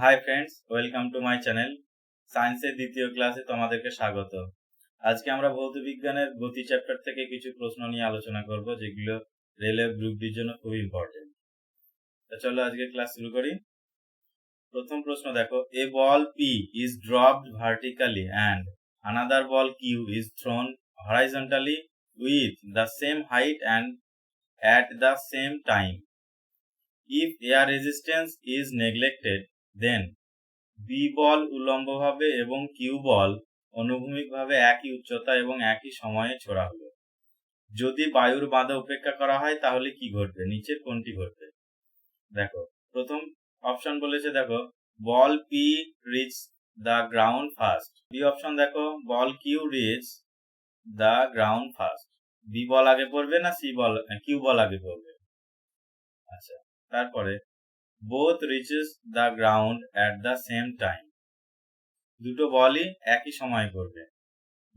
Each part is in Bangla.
Hi friends, welcome to my channel. সায়েন্সের দ্বিতীয় ক্লাসে তোমাদেরকে স্বাগত। আজকে আমরা ভৌত বিজ্ঞানের গতি চ্যাপ্টার থেকে কিছু প্রশ্ন নিয়ে আলোচনা করব, যেগুলো রেলওয়ে গ্রুপ ডির জন্য খুব ইম্পর্টেন্ট। তো চলো আজকে ক্লাস শুরু করি। প্রথম প্রশ্ন দেখো, a ball P is dropped vertically and another ball Q is thrown horizontally with the same height and at the same time. If air resistance is neglected, then B বল উল্লম্বভাবে এবং কিউ বল অনুভূমিকভাবে একই উচ্চতা এবং একই সময়ে ছোড়া হলো। যদি বায়ুর বাধা উপেক্ষা করা হয় তাহলে কি ঘটবে? নিচের কোনটি ঘটবে? দেখো, প্রথম অপশন বলেছে, দেখো ball P reach the ground first. B option দেখো, ball Q reach the ground first. B ball আগে পড়বে না কিউ বল আগে পড়বে? আচ্ছা, তারপরে both reaches the ground at the same time. দুটো বলই একই সময় করবে।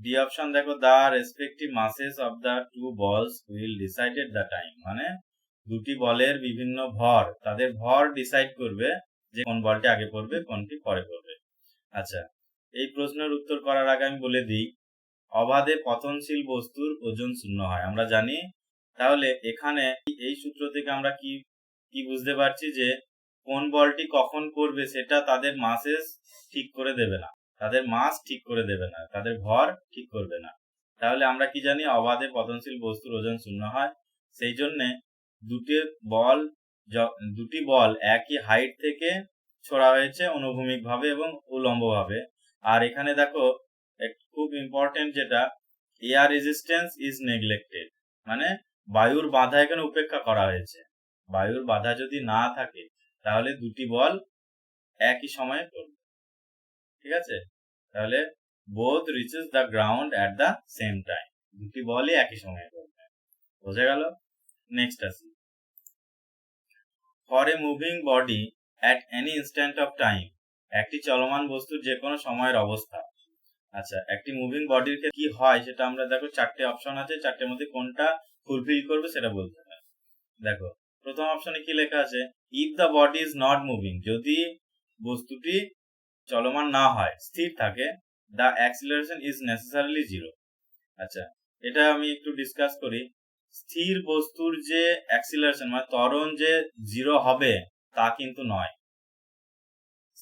ডি অপশন দেখো, the respective masses of the two balls will decide the time. মানে দুটি বলের বিভিন্ন ভর, তাদের ভর ডিসাইড করবে যে কোন বলটি আগে পড়বে কোনটি পরে পড়বে। আচ্ছা, এই প্রশ্নের উত্তর করার আগে আমি বলে দিই, অবাধে পতনশীল বস্তুর ওজন শূন্য হয়, আমরা জানি। তাহলে এখানে এই সূত্র থেকে আমরা কি বুঝতে পারছি যে কোন বলটি কখন পড়বে সেটা তাদের মাসেস ঠিক করে দেবে না, তাদের মাস ঠিক করে দেবে না, তাদের ভর ঠিক করবে না। তাহলে আমরা কি জানি, অবাধে পতনশীল বস্তুর ওজন শূন্য হয়। সেই জন্যে দুটি বল একই হাইট থেকে ছোড়া হয়েছে অনুভূমিকভাবে এবং উল্লম্বভাবে। আর এখানে দেখো খুব ইম্পর্টেন্ট যেটা, এয়ার রেজিস্ট্যান্স ইজ নেগলেক্টেড, মানে বায়ুর বাধা এখানে উপেক্ষা করা হয়েছে। বায়ুর বাধা যদি না থাকে তাহলে দুটি বল একই সময়ে পড়বে। ঠিক আছে, তাহলে both reaches the ground at the same time, দুটি বলই একই সময়ে পড়বে। বোঝা গেল? নেক্সট আসি, for a moving body at any instant of time, একটি চলমান বস্তুর যে কোনো সময়ের অবস্থা। আচ্ছা, একটি মুভিং বডির কি হয় সেটা আমরা দেখো, চারটে অপশন আছে, চারটের মধ্যে কোনটা ফুলফিল করবে সেটা বলতে হবে। দেখো, প্রথম অপশনে কি লেখা আছে, if the body is not moving, যদি বস্তুটি চলমান না হয়, স্থির থাকে, the acceleration is necessarily zero. আচ্ছা, এটা আমি একটু ডিসকাস করি। স্থির বস্তুর যে অ্যাক্সিলারেশন মানে ত্বরণ যে জিরো হবে তা কিন্তু নয়।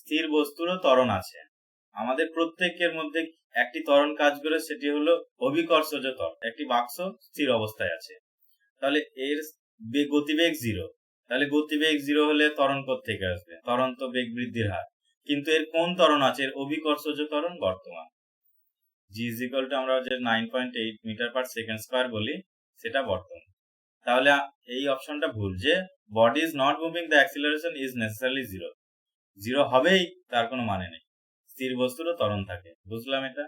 স্থির বস্তুরও ত্বরণ আছে। আমাদের প্রত্যেকের মধ্যে একটি ত্বরণ কাজ করে, সেটি হলো অভিকর্ষজ ত্বরণ। একটি বাক্স স্থির অবস্থায় আছে, তাহলে এর গতিবেগ জিরো। তাহলে গতিবেগ জিরো হলে ত্বরণ কোত্থেকে আসবে? ত্বরণ তো বেগ বৃদ্ধির হার। কিন্তু এর কোন ত্বরণ আছে? এর অভিকর্ষজ ত্বরণ বর্তমান। জি ইজ ইকুয়াল টু আমরা যে 9.8 মিটার পার সেকেন্ড স্কয়ার বলি, সেটা বর্তমান। তাহলে এই অপশনটা ভুল, যে body is not moving, the acceleration is necessarily zero. Zero হবেই তার কোনো মানে নেই, স্থির বস্তুরও ত্বরণ থাকে। বুঝলাম এটা?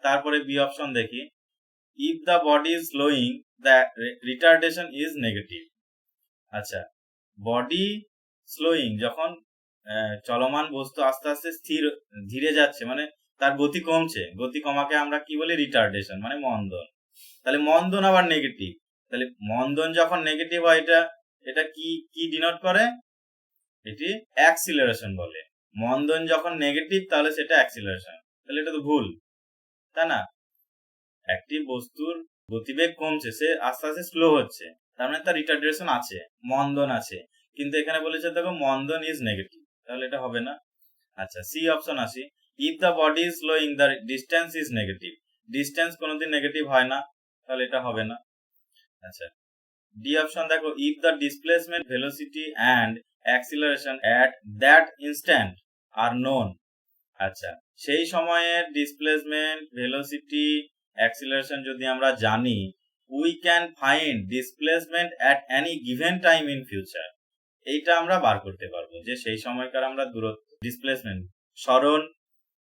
তারপরে বি অপশন দেখি, if the body is slowing, the retardation is negative. আচ্ছা, বডি স্লোয়িং, যখন চলমান বস্তু আস্তে আস্তে ধীরে যাচ্ছে, মানে তার গতি কমছে, গতি কমাকে আমরা কি বলি? রিটার্ডেশন, মানে মন্দন। তাহলে মন্দন আবার নেগেটিভ, তাহলে মন্দন যখন নেগেটিভ হয় এটা কি ডিনোট করে? এটি অ্যাক্সিলারেশন বলে। মন্দন যখন নেগেটিভ তাহলে সেটা অ্যাক্সিলারেশন। তাহলে এটা তো ভুল, তাই না? একটি বস্তুর গতিবেগ কমছে, সে আস্তে আস্তে স্লো হচ্ছে, তার মানে তার রিটার্ডেশন আছে, মন্দন আছে। কিন্তু এখানে বলেছে দেখো, মন্দন ইজ নেগেটিভ, তাহলে এটা হবে না। আচ্ছা, সি অপশন আসি, if the body is slowing, the distance is negative. Distance কোনোদিন নেগেটিভ হয় না, তাহলে এটা হবে না। আচ্ছা, ডি অপশন দেখো, if the displacement, velocity and acceleration at that instant are known. আচ্ছা, সেই সময়ের ডিসপ্লেসমেন্ট, ভেলোসিটি, অ্যাক্সিলারেশন যদি আমরা জানি, we can find displacement at any given time in future. এইটা আমরা বার করতে পারবো যে সেই সময়কার আমরা দূরত্ব, ডিসপ্লেসমেন্ট, সরণ,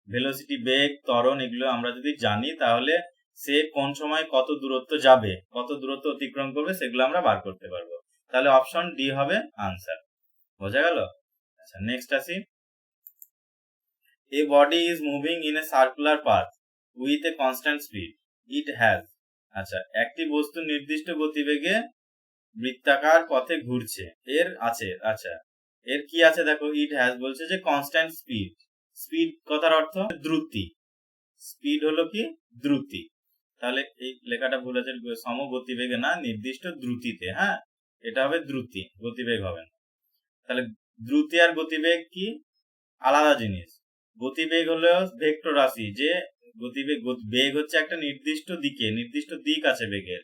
ভেলোসিটি বেগ, ত্বরণ, এগুলো আমরা যদি জানি তাহলে সে কোন সময় কত দূরত্ব যাবে, কত দূরত্ব অতিক্রম করবে, সেগুলো আমরা বার করতে পারবো। তাহলে অপশন ডি হবে আনসার। বোঝা গেল? আচ্ছা, নেক্সট আসি, a body is moving in a circular path with a constant speed. It has, আচ্ছা, একটি বস্তু নির্দিষ্ট গতিবেগে বৃত্তাকার পথে ঘুরছে, এর আছে, আচ্ছা, এর কি আছে দেখো, ইট হ্যাজ বলছে যে কনস্ট্যান্ট স্পিড। স্পিড কথার অর্থ দ্রুতি, স্পিড হলো কি দ্রুতি। তাহলে এই লেখাটা ভুল আছে, সমগতিবেগে না নির্দিষ্ট দ্রুতিতে, হ্যাঁ এটা হবে দ্রুতি, গতিবেগ হবে না। তাহলে দ্রুতি আর গতিবেগ কি আলাদা জিনিস। গতিবেগ হলো ভেক্টর রাশি, যে গতিবেগ বেগ হচ্ছে একটা নির্দিষ্ট দিকে, নির্দিষ্ট দিক আছে বেগের,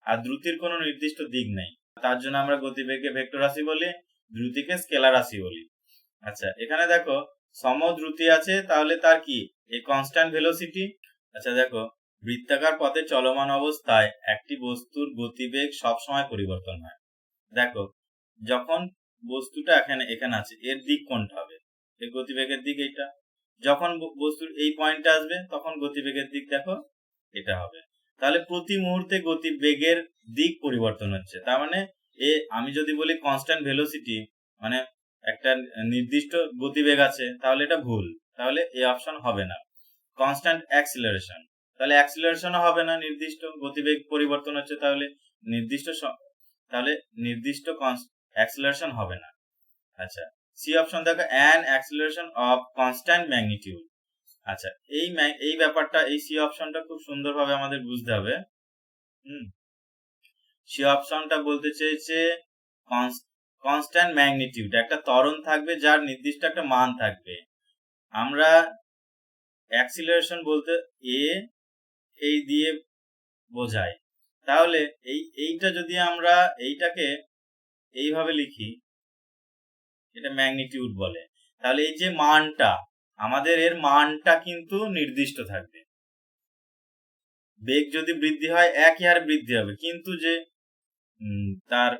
আর দ্রুতির কোনো নির্দিষ্ট দিক নেই। তার জন্য আমরা গতিবেগকে ভেক্টর রাশি বলি, দ্রুতিকে স্কেলার রাশি বলি। আচ্ছা এখানে দেখো সমদ্রুতি আছে, তাহলে তার কি এই কনস্ট্যান্ট ভেলোসিটি। আচ্ছা দেখো বৃত্তাকার পথে চলমান অবস্থায় একটি বস্তুর গতিবেগ সবসময় পরিবর্তন হয়। দেখো যখন বস্তুটা এখানে আছে, এর দিক কোনটা হবে, এর গতিবেগের দিক এইটা। যখন বস্তুর এই পয়েন্টে আসবে তখন গতিবেগের দিক দেখো এটা হবে। তাহলে প্রতি মুহূর্তে গতিবেগের দিক পরিবর্তন হচ্ছে। তার মানে আমি যদি বলি কনস্ট্যান্ট ভেলোসিটি মানে একটা নির্দিষ্ট গতিবেগ আছে, তাহলে এটা ভুল, তাহলে এই অপশন হবে না। কনস্ট্যান্ট অ্যাক্সিলারেশন, তাহলে অ্যাক্সিলারেশনও হবে না, নির্দিষ্ট গতিবেগ পরিবর্তন হচ্ছে, তাহলে নির্দিষ্ট অ্যাক্সিলারেশন হবে না। আচ্ছা সি অপশন দেখো, an acceleration of constant magnitude. আচ্ছা এই ব্যাপারটা, এই সি অপশনটা খুব সুন্দরভাবে আমাদের বুঝতে হবে। সি অপশনটা বলতে চেয়েছে কনস্ট্যান্ট ম্যাগনিটিউড, একটা ত্বরণ থাকবে যার নির্দিষ্ট একটা মান থাকবে। আমরা অ্যাক্সিলারেশন বলতে এই দিয়ে বোঝাই। তাহলে এইটা যদি আমরা এইটাকে এইভাবে লিখি, এটা ম্যাগনিটিউড বলে, তাহলে এই যে মানটা আমাদের, এর মানটা কিন্তু নির্দিষ্ট থাকবে। বেগ যদি বৃদ্ধি হয় একই হারে বৃদ্ধি হবে, কিন্তু যে তার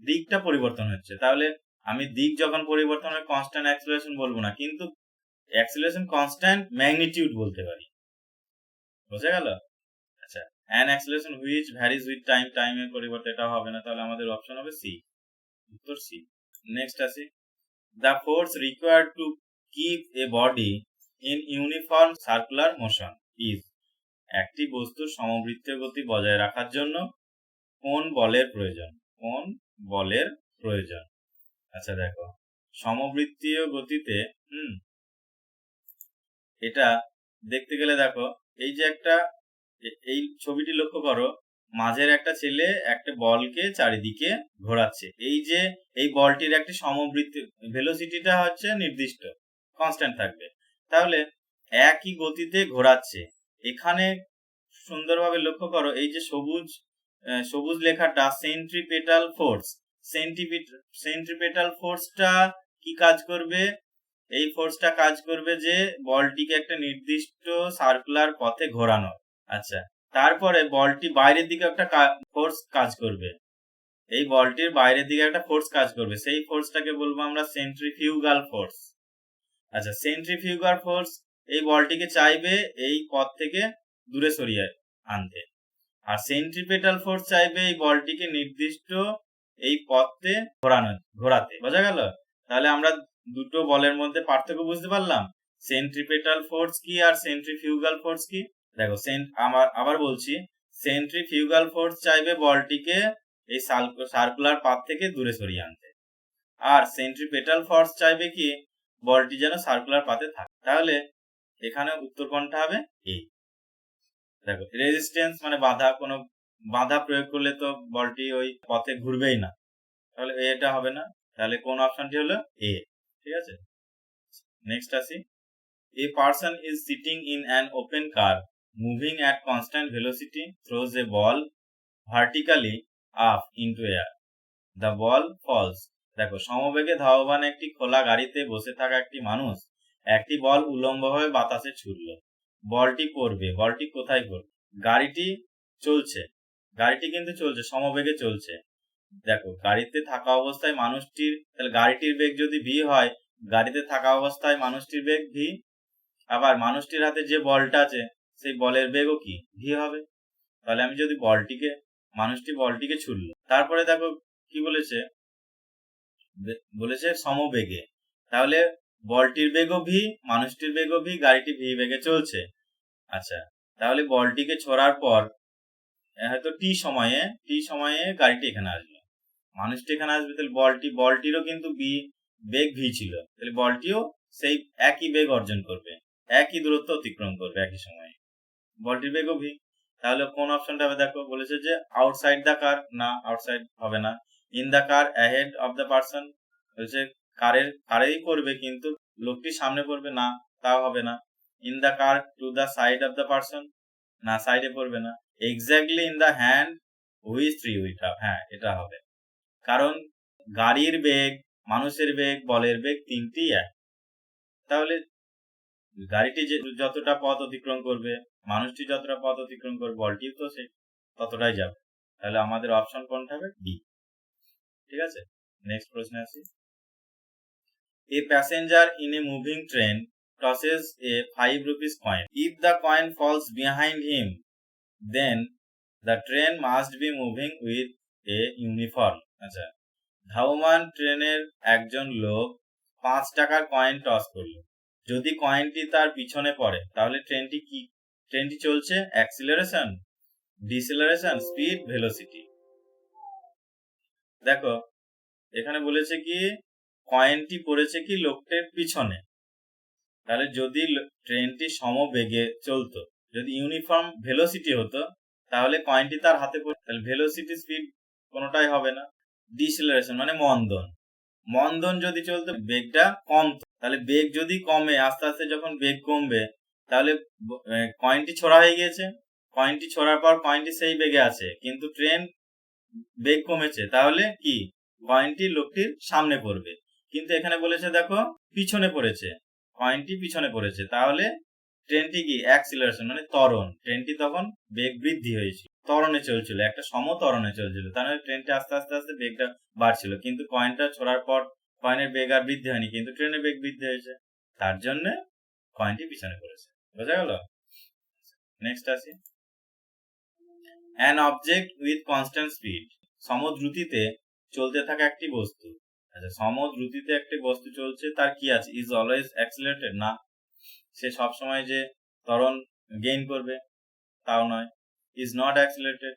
দিকটা পরিবর্তন হচ্ছে, তাহলে আমি দিক যখন পরিবর্তন হয় কনস্ট্যান্ট অ্যাক্সিলারেশন বলবো না, কিন্তু অ্যাক্সিলারেশন কনস্ট্যান্ট ম্যাগনিটিউড বলতে পারি। বুঝে গেল? আচ্ছা an acceleration which varies with time, টাইমের পরিবর্তে এটা হবে না, তাহলে আমাদের অপশন হবে সি, উত্তর সি। নেক্সট আসি, the force required to keep a body in uniform circular motion is, একটি বস্তুর সমবৃত্তীয় গতি বজায় রাখার জন্য কোন বলের প্রয়োজন, কোন বলের প্রয়োজন। আচ্ছা দেখো সমবৃত্তীয় গতিতে এটা দেখতে গেলে দেখো এই যে একটা, এই ছবিটি লক্ষ্য করো, মাঝের একটা ছেলে একটা বলকে চারিদিকে ঘোরাচ্ছে। এই যে এই বলটির একটি সমবৃত্তি, ভেলোসিটিটা হচ্ছে নির্দিষ্ট কনস্ট্যান্ট থাকবে, তাহলে একই গতিতে ঘোরাচ্ছে। এখানে সুন্দরভাবে লক্ষ্য করো, এই যে সবুজ লেখাটা সেন্ট্রিপেটাল ফোর্স, সেন্ট্রিপেটাল ফোর্সটা কি কাজ করবে, এই ফোর্সটা কাজ করবে যে বলটিকে একটা নির্দিষ্ট সার্কুলার পথে ঘোরানো। আচ্ছা তারপরে বলটি বাইরের দিকে একটা ফোর্স কাজ করবে, এই বলটির বাইরের দিকে একটা ফোর্স কাজ করবে, সেই ফোর্সটাকে বলবো আমরা সেন্ট্রিফিউগাল ফোর্স। আচ্ছা সেন্ট্রিফিউগাল ফোর্স এই বলটিকে চাইবে এই পথ থেকে দূরে সরিয়ে আনতে, আর সেন্ট্রিপেটাল ফোর্স চাইবে এই বলটিকে নির্দিষ্ট এই পথে ঘোরাতে। বোঝা গেল? তাহলে আমরা দুটো বলের মধ্যে পার্থক্য বুঝতে পারলাম, সেন্ট্রিপেটাল ফোর্স কি আর সেন্ট্রিফিউগাল ফোর্স কি। দেখো আবার বলছি, সেন্ট্রিফিউগাল ফোর্স চাইবে বলটিকে এই সার্কুলার পাথ থেকে দূরে সরিয়ে আনতে, আর সেন্ট্রিপেটাল ফোর্স চাইবে কি বলটি যেন সার্কুলার পাথে থাকে। তাহলে এখানে উত্তর কোনটা হবে? এ। দেখো রেজিস্ট্যান্স মানে বাধা, কোনো বাধা প্রয়োগ করলে তো বলটি ওই পথে ঘুরবেই না, তাহলে এটা হবে না, তাহলে কোন অপশনটি হলো এ। ঠিক আছে, নেক্সট আসি, a person is sitting in an open car moving at constant velocity throws a ball vertically up into air, the ball falls। দেখো সমবেগে ধাবমান একটি খোলা গাড়িতে বসে থাকা একটি মানুষ একটি বল উল্লম্বভাবে বাতাসে ছুড়লো, বলটি পড়বে, বলটি কোথায় পড়বে? গাড়িটি কিন্তু চলছে, সমবেগে চলছে। দেখো গাড়িতে থাকা অবস্থায় মানুষটির, তাহলে গাড়িটির বেগ যদি ভি হয়, গাড়িতে থাকা অবস্থায় মানুষটির বেগ ভি, আবার মানুষটির হাতে যে বলটা আছে সেই বলের বেগও কি ভি হবে। তাহলে আমি যদি মানুষটি বলটিকে ছুড়লো, তারপরে দেখো কি বলেছে সমবেগে, তাহলে বলটির বেগও ভি, মানুষটির বেগও ভি, গাড়িটি ভি বেগে চলছে। আচ্ছা তাহলে বলটিকে ছোড়ার পর হয়তো টি সময়ে গাড়িটি এখানে আসলো, মানুষটি এখানে আসবে, তাহলে বলটিরও কিন্তু বেগ ভি ছিল, তাহলে বলটিও সেই একই বেগ অর্জন করবে, একই দূরত্ব অতিক্রম করবে একই সময়ে, বলটির বেগও ভি। তাহলে কোন অপশনটা হবে দেখো, বলেছে যে আউটসাইড দ্য কার, না আউটসাইড হবে না। In the car ahead of the person, বলছে কারেই করবে কিন্তু লোকটি সামনে পড়বে, না তাও হবে না। In the car to the side of the person, না সাইডে পড়বে না। Exactly in the hand which three wheel, হ্যাঁ এটা হবে, কারণ গাড়ির বেগ, মানুষের বেগ, বলের বেগ তিনটি এক। তাহলে গাড়িটি যতটা পথ অতিক্রম করবে, মানুষটি যতটা পথ অতিক্রম করবে, বলটিও তো সে ততটাই যাবে। তাহলে আমাদের অপশন কোনটা হবে? ডি। ঠিক আছে, নেক্সট প্রশ্নে আসি। এ passenger in a moving train টসেস A 5 rupees coin. If the coin falls behind him, then the train must be moving with a uniform. আচ্ছা, ধাবমান ট্রেনের একজন লোক 5 টাকার কয়েন টস করলো। যদি কয়েনটি তার পিছনে পড়ে তাহলে ট্রেনটি চলছে অ্যাক্সিলারেশন, ডিসেলারেশন, স্পিড, ভেলোসিটি। দেখো এখানে বলেছে কি কয়েনটি পড়েছে কি লোকটির পিছনে, তাহলে যদি ট্রেনটি সমবেগে চলতো, যদি ইউনিফর্ম ভেলোসিটি হতো তাহলে কয়েনটি তার হাতে পড়ে, তাহলে ভেলোসিটি স্পিড কোনোটাই হবে না। ডিসেলারেশন মানে মন্দন যদি চলতো বেগটা কমতো, তাহলে বেগ যদি কমে, আস্তে আস্তে যখন বেগ কমবে তাহলে কয়েনটি ছোড়া হয়ে গিয়েছে, কয়েনটি ছোড়ার পর কয়েনটি সেই বেগে আছে কিন্তু ট্রেন বেগ কমেছে, তাহলে কি কয়েনটি লোকটির সামনে পড়বে, কিন্তু এখানে বলেছে দেখো পিছনে পড়েছে, কয়েনটি পিছনে পড়েছে, তাহলে ট্রেনটি কি অ্যাক্সিলারেশন মানে ত্বরণ, ট্রেনটি তখন বেগ বৃদ্ধি হয়েছিল, ত্বরণে চলছিল, একটা সমত্বরণে চলছিল, তাহলে ট্রেনটি আস্তে আস্তে আস্তে বেগটা বাড়ছিল, কিন্তু কয়েনটা ছোড়ার পর কয়েনের বেগ আর বৃদ্ধি হয়নি, কিন্তু ট্রেনের বেগ বৃদ্ধি হয়েছে, তার জন্য কয়েনটি পিছনে পড়েছে। বোঝা গেল? নেক্সট আসি। An object with constant speed, সমদ্রুতিতে চলতে থাকা একটি বস্তু। আচ্ছা, সমদ্রুতিতে একটি বস্তু চলছে, তার কি আছে? ইজ অলওয়েজ অ্যাক্সিলারেটেড, না সে সবসময় যে ত্বরণ গেইন করবে তাও নয়। ইজ নট অ্যাক্সিলারেটেড,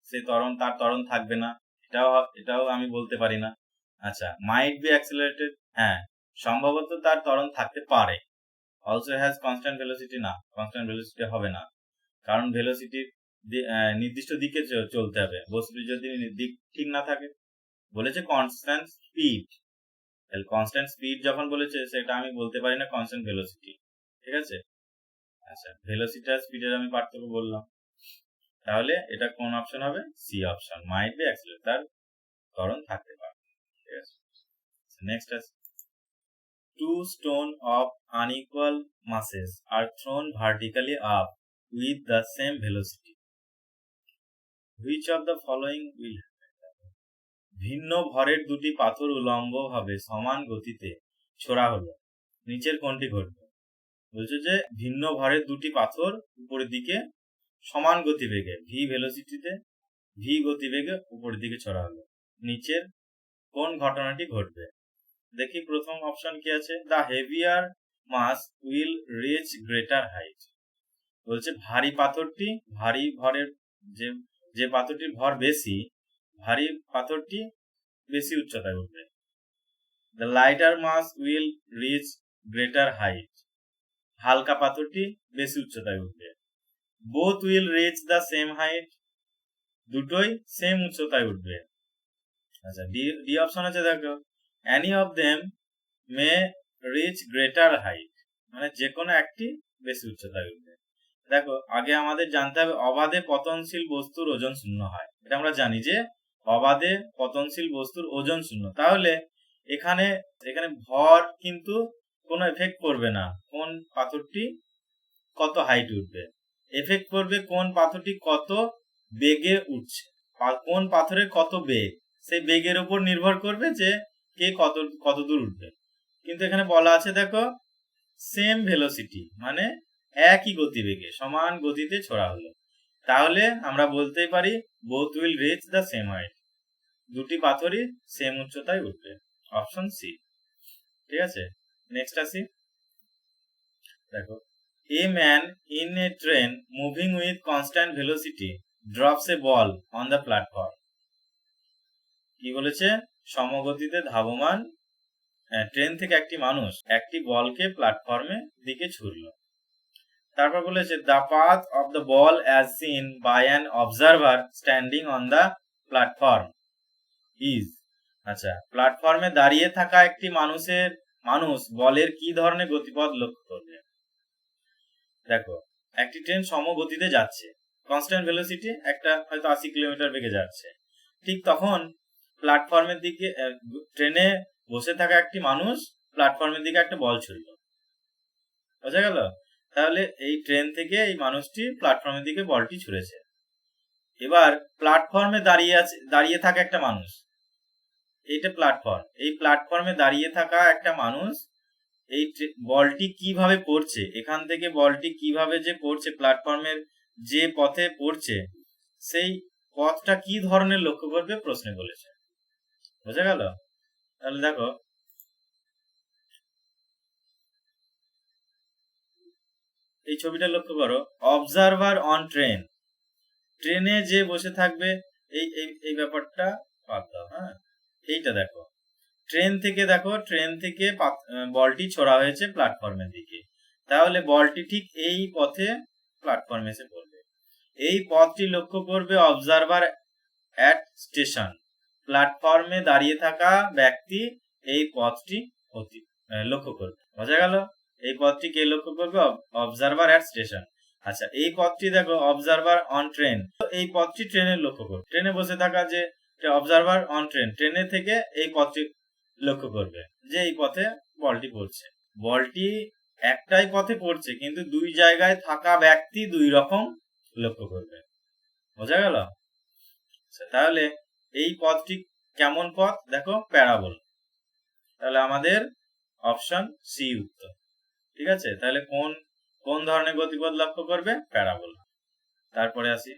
সে তার ত্বরণ থাকবে না, এটাও আমি বলতে পারি না। আচ্ছা, মাইট বি অ্যাক্সিলারেটেড, হ্যাঁ সম্ভবত তার ত্বরণ থাকতে পারে। অলসো হ্যাজ কনস্ট্যান্ট ভেলোসিটি, না কনস্ট্যান্ট ভেলোসিটি হবে না, কারণ ভেলোসিটির নির্দিষ্ট দিকে চলতে হবে, বস্তুটি যদি দিক ঠিক না থাকে। বলেছে কনস্ট্যান্ট স্পিড, তাহলে কনস্ট্যান্ট স্পিড যখন বলেছে সেটা আমি বলতে পারি না কনস্ট্যান্ট ভেলোসিটি। ঠিক আছে, আচ্ছা ভেলোসিটি আর স্পিডের আমি পার্থক্য বললাম, তাহলে এটা কোন অপশন হবে? C option, might be accelerated, তার ত্বরণ থাকতে পারে। ঠিক আছে, নেক্সট আছে। Two stones of unequal masses are thrown vertically up with the same velocity. Which of the following will happen? ভিন্ন ভরের দুটি পাথর উলম্বভাবে সমান গতিতে ছোড়া হলো, নিচের কোনটি ঘটবে? বলছে যে ভিন্ন ভরের দুটি পাথর উপরের দিকে সমান গতিবেগে ভি গতিবেগে উপরের দিকে ছোড়া হলো, নিচের কোন ঘটনাটি ঘটবে? দেখি প্রথম অপশন কি আছে, the heavier mass will reach greater height. বলছে ভারী ভরের যে পাথরটির ভর বেশি, ভারী পাথরটি বেশি উচ্চতায় উঠবে। The lighter mass will reach greater height, হালকা পাথরটি বেশি উচ্চতায় উঠবে। Both will reach the same height, দুটোই সেম উচ্চতায় উঠবে। আচ্ছা, ডি অপশন আছে দেখো, any of them may reach greater height, মানে যে কোনো একটি বেশি উচ্চতায় উঠবে। দেখো আগে আমাদের জানতে হবে অবাধে পতনশীল বস্তুর ওজন শূন্য হয়, এটা আমরা জানি যে অবাধে পতনশীল বস্তুর ওজন শূন্য, তাহলে এখানে ভর কিন্তু কোনো এফেক্ট করবে না কোন পাথরটি কত হাইট উঠবে, এফেক্ট করবে কোন পাথরটি কত বেগে উঠছে, কোন পাথরের কত বেগ, সেই বেগের উপর নির্ভর করবে যে কে কত দূর উঠবে। কিন্তু এখানে বলা আছে দেখো সেম ভেলোসিটি, মানে একই গতিবেগে সমান গতিতে ছোড়া হলো, তাহলে আমরা বলতেই পারি both will reach the same height, দুটি পাথরই সেম উচ্চতায় উঠবে, অপশন সি। ঠিক আছে, নেক্সট আসি। দেখো, a man in a train moving with constant velocity drops A ball on the platform. কি বলেছে, সমগতিতে ধাবমান ট্রেন থেকে একটি মানুষ একটি বলকে প্ল্যাটফর্মে দিকে ছুড়ল। তারপর বলেছে the path of the ball as seen by an observer standing on the platform is. আচ্ছা, প্ল্যাটফর্মে দাঁড়িয়ে থাকা একটি মানুষ বলের কি ধরনের গতিপথ লক্ষ্য করবে। দেখো, একটি ট্রেন সমগতিতে যাচ্ছে, কনস্ট্যান্ট ভেলোসিটি, একটা হয়তো 80 কিলোমিটার বেগে যাচ্ছে। ঠিক তখন প্ল্যাটফর্মের দিকে ট্রেনে বসে থাকা একটি মানুষ প্ল্যাটফর্মের দিকে একটা বল ছুড়ল। বোঝা গেল? তাহলে এই ট্রেন থেকে এই মানুষটি প্ল্যাটফর্মের দিকে বলটি ছুড়েছে। এবার প্ল্যাটফর্মে দাঁড়িয়ে থাকা একটা মানুষ, এইটা প্ল্যাটফর্ম, এই প্ল্যাটফর্মে দাঁড়িয়ে থাকা একটা মানুষ এই বলটি কিভাবে পড়ছে, এখান থেকে বলটি কিভাবে যে পড়ছে, প্ল্যাটফর্মের যে পথে পড়ছে সেই পথটা কি ধরনের লক্ষ্য করবে প্রশ্নে বলেছে। বোঝা গেল? তাহলে দেখো, এই ছবিটা লক্ষ্য করো, অবজারভার অন ট্রেন, ট্রেনে যে বসে থাকবে, এই ব্যাপারটা বাদ দাও। হ্যাঁ, এইটা দেখো, ট্রেন থেকে বলটি ছোড়া হয়েছে প্ল্যাটফর্মের দিকে, তাহলে বলটি ঠিক এই পথে প্ল্যাটফর্মে এসে পড়বে। এই পথটি লক্ষ্য করবে অবজারভার অ্যাট স্টেশন, প্ল্যাটফর্মে দাঁড়িয়ে থাকা ব্যক্তি এই পথটি লক্ষ্য করবে। বোঝা গেল? এই পথটি কে লক্ষ্য করবে? Observer at station. আচ্ছা, এই পথটি দেখো অবজারভার অন ট্রেন, এই পথটি ট্রেনের লক্ষ্য করবে। ট্রেনে বসে থাকা যে অবজারভার অন ট্রেন, ট্রেনে থেকে এই পথটি লক্ষ্য করবে যে এই পথে বলটি পড়ছে। বলটি একটাই পথে পড়ছে, কিন্তু দুই জায়গায় থাকা ব্যক্তি দুই রকম লক্ষ্য করবে। বোঝা গেল? তাহলে এই পথটি কেমন পথ? দেখো, প্যারাবোল। তাহলে আমাদের অপশন সি উত্তর। ঠিক আছে? তাহলে কোন ধরনের গতিপথ লক্ষ্য করবে? প্যারাবোল। তারপরে আসি,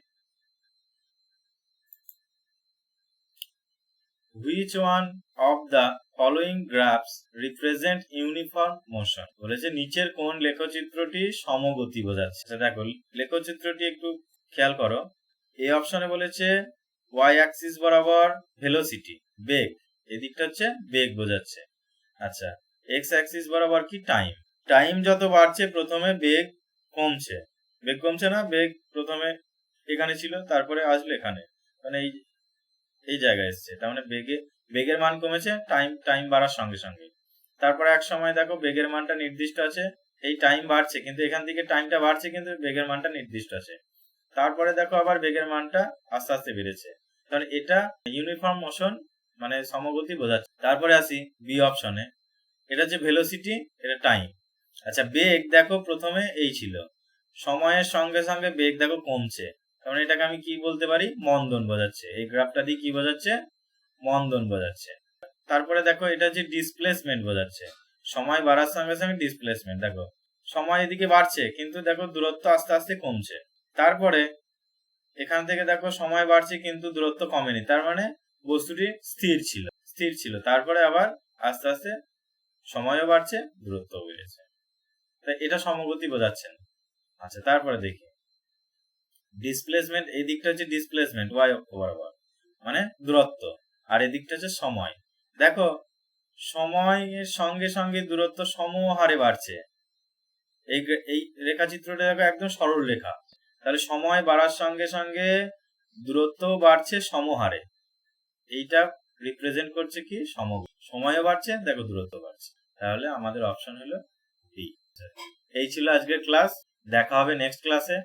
which one of the following graphs represent uniform motion? বলেছে নিচের কোন লেখচিত্রটি সমগতি বোঝাচ্ছে। দেখো, লেখচিত্রটি একটু খেয়াল করো। এই অপশনে বলেছে y অ্যাক্সিস বরাবর ভেলোসিটি, বেগ, এদিকটা হচ্ছে বেগ বোঝাচ্ছে। আচ্ছা, x অ্যাক্সিস বরাবর কি? টাইম যত বাড়ছে প্রথমে বেগ কমছে না, বেগ প্রথমে এখানে ছিল, তারপরে আসলো এখানে, মানে এই জায়গায় এসছে, তার মানে বেগের মান কমেছে টাইম বাড়ার সঙ্গে সঙ্গে। তারপরে এক সময় দেখো বেগের মানটা নির্দিষ্ট আছে, এই টাইম বাড়ছে, কিন্তু এখান থেকে টাইমটা বাড়ছে, কিন্তু বেগের মানটা নির্দিষ্ট আছে। তারপরে দেখো আবার বেগের মানটা আস্তে আস্তে বেড়েছে, তাহলে এটা ইউনিফর্ম মোশন, মানে সমগতি বোঝাচ্ছে। তারপরে আসি বি অপশনে, এটা যে ভেলোসিটি, এটা টাইম। আচ্ছা, বেগ দেখো প্রথমে এই ছিল, সময়ের সঙ্গে সঙ্গে বেগ দেখো কমছে, কারণ এটাকে আমি কি বলতে পারি? মন্দন বোঝাচ্ছে। এই গ্রাফটা দিয়ে কি বোঝাচ্ছে? মন্দন বোঝাচ্ছে। তারপরে দেখো, এটা যে ডিসপ্লেসমেন্ট বোঝাচ্ছে, সময় বাড়ার সঙ্গে সঙ্গে ডিসপ্লেসমেন্ট। দেখো, সময় এদিকে বাড়ছে, কিন্তু দেখো দূরত্ব আস্তে আস্তে কমছে। তারপরে এখান থেকে দেখো সময় বাড়ছে, কিন্তু দূরত্ব কমেনি, তার মানে বস্তুটি স্থির ছিল। তারপরে আবার আস্তে আস্তে সময়ও বাড়ছে, দূরত্ব বেড়েছে, তাই এটা সমগতি বোঝাচ্ছে না। আচ্ছা, তারপরে দেখি ডিসপ্লেসমেন্ট, এই দিকটা হচ্ছে ডিসপ্লেসমেন্ট ওয়াই অক্ষ বরাবর, মানে দূরত্ব, আর এদিকটা হচ্ছে সময়। দেখো, সময়ের সঙ্গে সঙ্গে দূরত্ব সমহারে বাড়ছে। এই রেখাচিত্রটা দেখো একদম সরল রেখা, তাহলে সময় বাড়ার সঙ্গে সঙ্গে দূরত্ব বাড়ছে সমহারে, এইটা রিপ্রেজেন্ট করছে কি? সমগতি। সময়ও বাড়ছে, দেখো দূরত্ব বাড়ছে, তাহলে আমাদের অপশন হলো ডি। এই ছিল আজকের ক্লাস, দেখা হবে নেক্সট ক্লাসে।